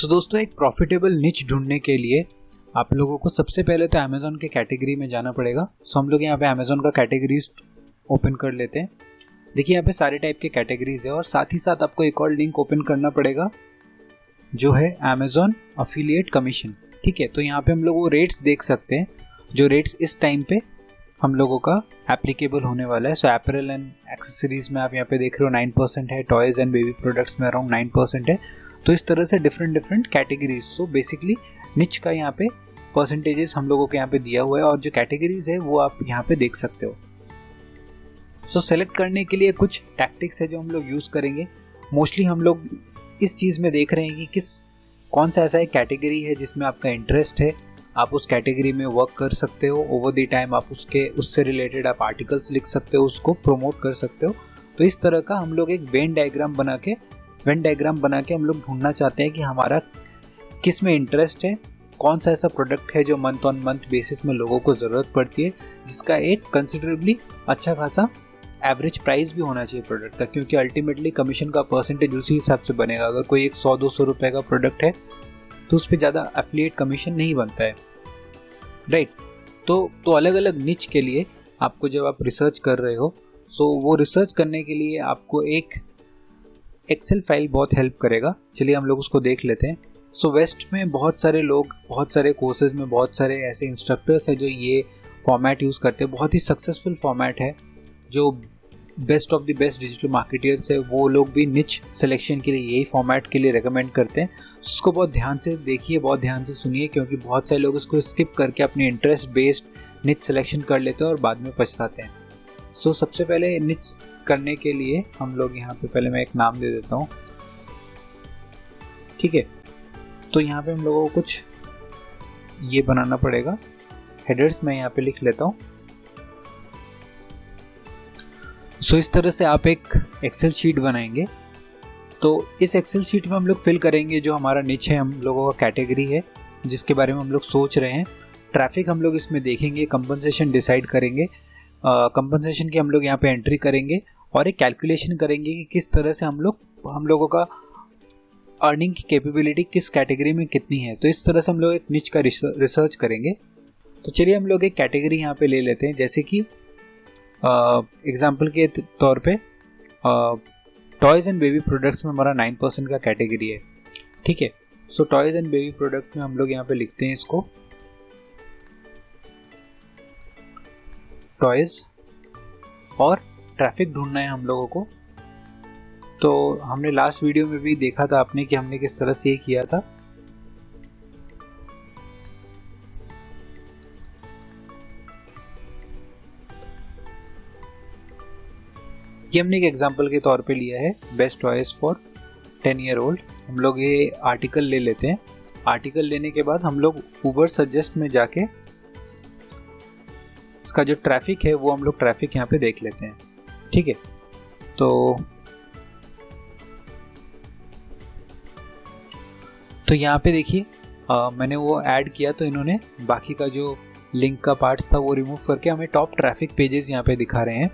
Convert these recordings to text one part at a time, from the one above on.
दोस्तों, एक प्रॉफिटेबल निच ढूंढने के लिए आप लोगों को सबसे पहले तो अमेज़ॉन के कैटेगरी में जाना पड़ेगा। हम लोग यहाँ पे अमेज़ॉन का कैटेगरीज ओपन कर लेते हैं। देखिए यहाँ पे सारे टाइप के कैटेगरीज है और साथ ही साथ आपको एक और लिंक ओपन करना पड़ेगा जो है अमेज़ॉन अफिलिएट कमीशन। ठीक है, तो यहाँ पे हम लोग वो रेट्स देख सकते हैं जो रेट्स इस टाइम पे हम लोगों का एप्लीकेबल होने वाला है। सो एपरल एंड एक्सेसरीज में आप यहाँ पे देख रहे हो 9% है, टॉयज एंड बेबी प्रोडक्ट्स में अराउंड 9% है। तो इस तरह से डिफरेंट कैटेगरीज। सो बेसिकली निच का यहाँ पे परसेंटेजेस हम लोगों के यहाँ पे दिया हुआ है और जो कैटेगरीज है वो आप यहाँ पे देख सकते हो। सो सेलेक्ट करने के लिए कुछ टैक्टिक्स है जो हम लोग यूज़ करेंगे। मोस्टली हम लोग इस चीज़ में देख रहे हैं कि कौन सा ऐसा एक कैटेगरी है जिसमें आपका इंटरेस्ट है, आप उस कैटेगरी में वर्क कर सकते हो। ओवर द टाइम आप उससे रिलेटेड आप आर्टिकल्स लिख सकते हो, उसको प्रमोट कर सकते हो। तो इस तरह का हम लोग एक वेन डायग्राम बना के हम लोग ढूंढना चाहते हैं कि हमारा किस में इंटरेस्ट है, कौन सा ऐसा प्रोडक्ट है जो मंथ ऑन मंथ बेसिस में लोगों को ज़रूरत पड़ती है, जिसका एक कंसिडरेबली अच्छा खासा एवरेज प्राइस भी होना चाहिए प्रोडक्ट का, क्योंकि अल्टीमेटली कमीशन का परसेंटेज उसी हिसाब से बनेगा। अगर कोई एक 100-200 रुपये का प्रोडक्ट है तो उस पर ज़्यादा एफिलिएट कमीशन नहीं बनता है, राइट। तो अलग अलग निच के लिए आपको जब आप रिसर्च कर रहे हो, सो वो रिसर्च करने के लिए आपको एक एक्सेल फाइल बहुत हेल्प करेगा। चलिए हम लोग उसको देख लेते हैं। सो वेस्ट में बहुत सारे लोग, बहुत सारे कोर्सेज में बहुत सारे ऐसे इंस्ट्रक्टर्स हैं जो ये फॉर्मेट यूज़ करते हैं। बहुत ही सक्सेसफुल फॉर्मेट है। जो best of the best digital marketeers है वो लोग भी निच सिलेक्शन के लिए यही फॉर्मेट के लिए रेकमेंड करते हैं। उसको बहुत ध्यान से देखिए, बहुत ध्यान से सुनिए, क्योंकि बहुत सारे लोग इसको स्किप करके अपने इंटरेस्ट बेस्ड निच सिलेक्शन कर लेते हैं और बाद में पछताते हैं। सो सबसे पहले निच करने के लिए हम लोग यहाँ पे पहले मैं एक नाम दे देता हूँ। ठीक है, तो यहाँ पे हम लोगों को कुछ ये बनाना पड़ेगा। हेडर्स मैं यहाँ पे लिख लेता हूँ। सो इस तरह से आप एक एक्सेल शीट बनाएंगे। तो इस एक्सेल शीट में हम लोग फिल करेंगे जो हमारा निच है, हम लोगों का कैटेगरी है जिसके बारे में हम लोग सोच रहे हैं। ट्रैफिक हम लोग इसमें देखेंगे, कंपनसेशन डिसाइड करेंगे, कंपनसेशन की हम लोग यहाँ पे एंट्री करेंगे और एक कैलकुलेशन करेंगे कि किस तरह से हम लोगों का अर्निंग की कैपेबिलिटी किस कैटेगरी में कितनी है। तो इस तरह से हम लोग एक निच का रिसर्च करेंगे। तो चलिए हम लोग एक कैटेगरी यहाँ पे ले लेते हैं, जैसे कि एग्जाम्पल के तौर पे टॉयज़ एंड बेबी प्रोडक्ट्स में हमारा 9% का कैटेगरी है। ठीक है, सो टॉयज़ एंड बेबी प्रोडक्ट में हम लोग यहाँ पे लिखते हैं इसको टॉयज़, और ट्रैफिक ढूंढना है हम लोगों को। तो हमने लास्ट वीडियो में भी देखा था आपने कि हमने किस तरह से ये किया था। ये हमने एक एग्जांपल के तौर पे लिया है, best toys for 10 year old. हम लोग ये आर्टिकल ले लेते हैं। आर्टिकल लेने के बाद हम लोग उबर सजेस्ट में जाके इसका जो ट्रैफिक है वो हम लोग ट्रैफिक यहाँ पे देख लेते हैं। ठीक है, तो यहाँ पे देखिए मैंने वो ऐड किया तो इन्होंने बाकी का जो लिंक का पार्ट्स था वो रिमूव करके हमें टॉप ट्रैफिक पेजेस यहाँ पे दिखा रहे हैं।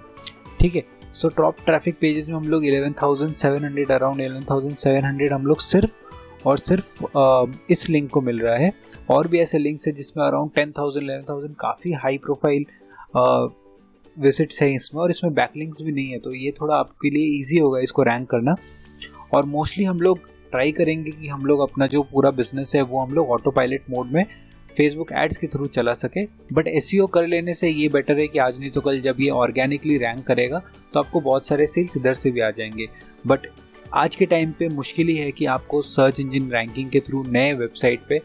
ठीक है, सो टॉप ट्रैफिक पेजेस में हम लोग 11,700 अराउंड 11,700 हम लोग सिर्फ और सिर्फ इस लिंक को मिल रहा है। और भी ऐसे लिंक्स है जिसमें अराउंड 10,000 11,000 काफ़ी हाई प्रोफाइल विजिट्स हैं इसमें, और इसमें बैकलिंक्स भी नहीं है। तो ये थोड़ा आपके लिए ईजी होगा इसको रैंक करना। और मोस्टली हम लोग ट्राई करेंगे कि हम लोग अपना जो पूरा बिजनेस है वो हम लोग ऑटो पायलट मोड में फेसबुक एड्स के थ्रू चला सके। बट एसईओ कर लेने से ये बेटर है कि आज नहीं तो कल जब ये ऑर्गेनिकली रैंक करेगा तो आपको बहुत सारे सेल्स इधर से भी आ जाएंगे। बट आज के टाइम पे मुश्किल ही है कि आपको सर्च इंजन रैंकिंग के थ्रू नए वेबसाइट पे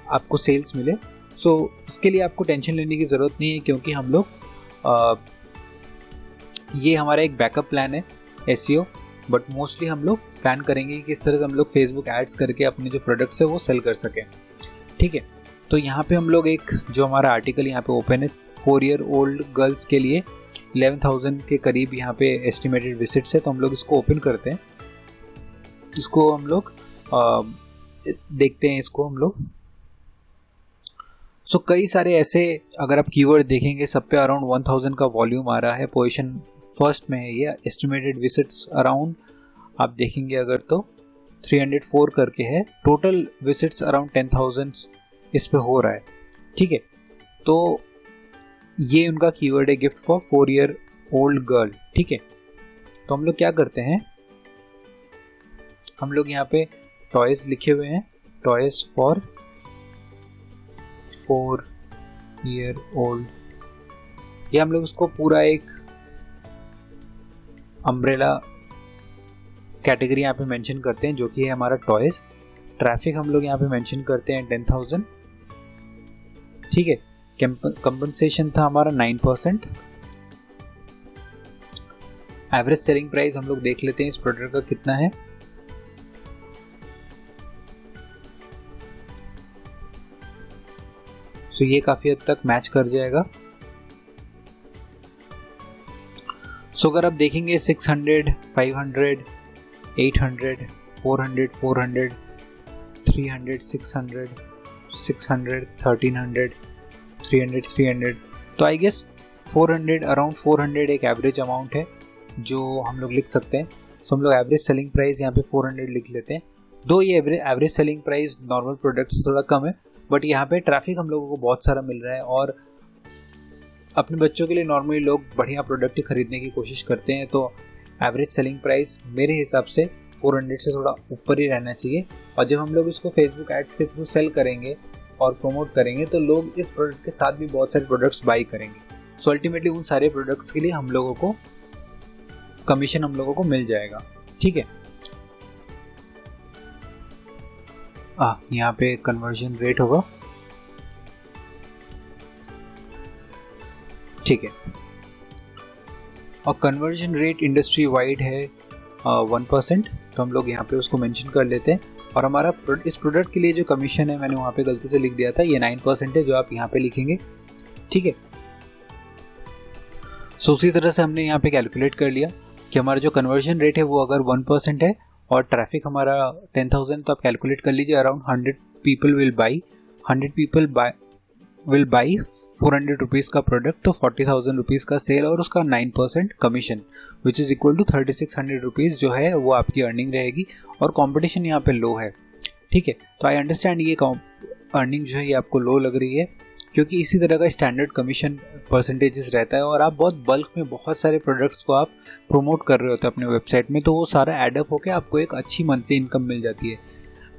आपको सेल्स मिले। सो इसके लिए आपको टेंशन लेने की ज़रूरत नहीं है, क्योंकि हम लोग ये हमारा एक बैकअप प्लान है एसईओ। बट मोस्टली हम लोग प्लान करेंगे कि किस तरह से हम लोग फेसबुक एड्स करके अपने जो प्रोडक्ट्स है वो सेल कर सकें। ठीक है, तो यहाँ पे हम लोग एक जो हमारा आर्टिकल यहाँ पे ओपन है 4 ईयर ओल्ड गर्ल्स के लिए 11,000 के करीब यहाँ पे एस्टिमेटेड विजिट्स है। तो हम लोग इसको ओपन करते हैं, इसको हम लोग देखते हैं इसको हम लोग। सो कई सारे ऐसे अगर आप कीवर्ड देखेंगे सब पे अराउंड 1000 का वॉल्यूम आ रहा है। पोजीशन फर्स्ट में है ये, एस्टिमेटेड विजिट्स अराउंड आप देखेंगे अगर तो 304 करके है, टोटल विजिट्स अराउंड 10,000 इस पे हो रहा है। ठीक है, तो ये उनका कीवर्ड है gift for 4 year old girl. ठीक है, तो हम लोग क्या करते हैं, हम लोग यहाँ पे टॉयज लिखे हुए हैं, टॉयज फॉर 4 ईयर ओल्ड, ये हम लोग उसको पूरा एक अम्ब्रेला कैटेगरी यहाँ पे मेंशन करते हैं जो कि है हमारा टॉयज। ट्रैफिक हम लोग यहाँ पे मेंशन करते हैं 10,000। ठीक है, कंपनसेशन था हमारा 9%। एवरेज सेलिंग प्राइस हम लोग देख लेते हैं इस प्रोडक्ट का कितना है। सो ये काफी हद तक मैच कर जाएगा। सो अगर आप देखेंगे 600, 500, 800, 400, 400, 300, 600, 600, 1300, 300, 300, तो आई गेस 400, अराउंड 400 एक एवरेज अमाउंट है जो हम लोग लिख सकते हैं। सो हम लोग एवरेज सेलिंग प्राइस यहाँ पे 400 लिख लेते हैं। दो ये average selling price normal product से थोड़ा कम है, बट यहाँ पे ट्रैफिक हम लोगों को बहुत सारा मिल रहा है और अपने बच्चों के लिए नॉर्मली लोग बढ़िया प्रोडक्ट खरीदने की कोशिश करते हैं, तो एवरेज सेलिंग प्राइस मेरे हिसाब से 400 से थोड़ा ऊपर ही रहना चाहिए। और जब हम लोग इसको फेसबुक एड्स के थ्रू सेल करेंगे और प्रमोट करेंगे तो लोग इस प्रोडक्ट के साथ भी बहुत सारे प्रोडक्ट्स बाई करेंगे। सो अल्टीमेटली उन सारे प्रोडक्ट्स के लिए हम लोगों को कमीशन हम लोगों को मिल जाएगा। ठीक है, यहाँ पे कन्वर्जन रेट होगा। ठीक है, और कन्वर्जन रेट इंडस्ट्री वाइड है 1%, तो हम लोग यहाँ पे उसको मेंशन कर लेते हैं। और हमारा इस प्रोडक्ट के लिए जो कमीशन है, मैंने वहाँ पे गलती से लिख दिया था, ये 9% है जो आप यहाँ पे लिखेंगे। ठीक है, सो उसी तरह से हमने यहाँ पे कैलकुलेट कर लिया कि हमारा जो कन्वर्जन रेट है वो अगर 1% है और ट्रैफिक हमारा 10,000, तो आप कैलकुलेट कर लीजिए around 100 people will buy 100 people will buy 400 rupees का प्रोडक्ट, तो 40,000 रुपीज़ का सेल और उसका 9% commission which is equal to 3600 rupees जो है वो आपकी अर्निंग रहेगी। और कंपटीशन यहाँ पे लो है। ठीक है, तो आई अंडरस्टैंड ये अर्निंग जो है ये आपको लो लग रही है क्योंकि इसी तरह का स्टैंडर्ड कमीशन परसेंटेजेस रहता है और आप बहुत बल्क में बहुत सारे प्रोडक्ट्स को आप प्रमोट कर रहे होते हैं अपने वेबसाइट में, तो वो सारा एडअप होकर आपको एक अच्छी मंथली इनकम मिल जाती है।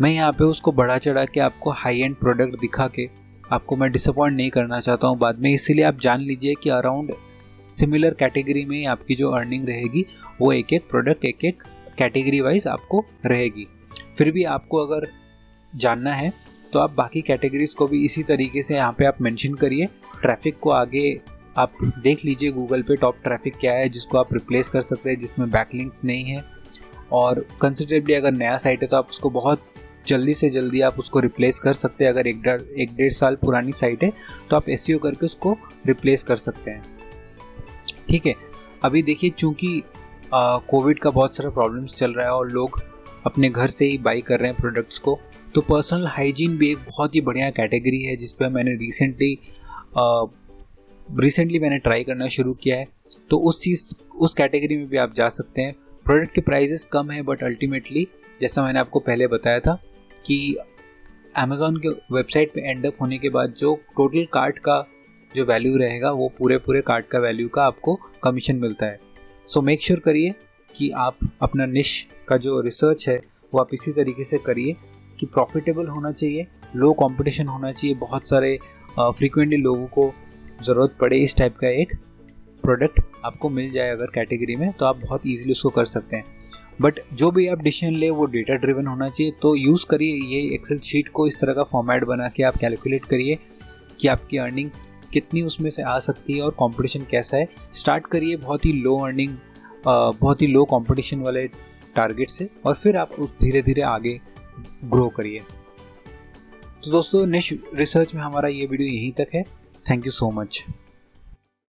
मैं यहाँ पे उसको बढ़ा चढ़ा के आपको हाई एंड प्रोडक्ट दिखा के आपको मैं डिसअपॉइंट नहीं करना चाहता हूँ बाद में, इसीलिए आप जान लीजिए कि अराउंड सिमिलर कैटेगरी में आपकी जो अर्निंग रहेगी वो एक एक प्रोडक्ट एक एक कैटेगरी वाइज आपको रहेगी। फिर भी आपको अगर जानना है तो आप बाकी कैटेगरीज को भी इसी तरीके से यहाँ पे आप मेंशन करिए। ट्रैफिक को आगे आप देख लीजिए गूगल पे टॉप ट्रैफिक क्या है जिसको आप रिप्लेस कर सकते हैं, जिसमें बैकलिंक्स नहीं है, और कंसिडरेबली अगर नया साइट है तो आप उसको बहुत जल्दी से जल्दी आप उसको रिप्लेस कर सकते हैं। अगर एक डेढ़ साल पुरानी साइट है तो आप एसईओ करके उसको रिप्लेस कर सकते हैं। ठीक है, अभी देखिए चूँकि कोविड का बहुत सारा प्रॉब्लम्स चल रहा है और लोग अपने घर से ही बाई कर रहे हैं प्रोडक्ट्स को, तो पर्सनल हाइजीन भी एक बहुत ही बढ़िया कैटेगरी है जिस पर मैंने रिसेंटली मैंने ट्राई करना शुरू किया है। तो उस कैटेगरी में भी आप जा सकते हैं। प्रोडक्ट के प्राइसेस कम है बट अल्टीमेटली जैसा मैंने आपको पहले बताया था कि अमेज़ॉन के वेबसाइट पे एंड अप होने के बाद जो टोटल कार्ट का जो वैल्यू रहेगा वो पूरे कार्ट का वैल्यू का आपको कमीशन मिलता है। सो मेक श्योर करिए कि आप अपना निश का जो रिसर्च है वो आप इसी तरीके से करिए कि प्रॉफिटेबल होना चाहिए, लो कंपटीशन होना चाहिए, बहुत सारे फ्रीक्वेंटली लोगों को ज़रूरत पड़े इस टाइप का एक प्रोडक्ट आपको मिल जाए अगर कैटेगरी में, तो आप बहुत ईजिली उसको कर सकते हैं। बट जो भी आप डिसीजन ले वो डेटा ड्रिवन होना चाहिए, तो यूज़ करिए ये एक्सेल शीट को, इस तरह का फॉर्मेट बना के आप कैलकुलेट करिए कि आपकी अर्निंग कितनी उसमें से आ सकती है और कंपटीशन कैसा है। स्टार्ट करिए बहुत ही लो अर्निंग, बहुत ही लो कंपटीशन वाले टारगेट से और फिर आप धीरे धीरे आगे ग्रो करिए। तो दोस्तों निश रिसर्च में हमारा ये वीडियो यहीं तक है। Thank you so much.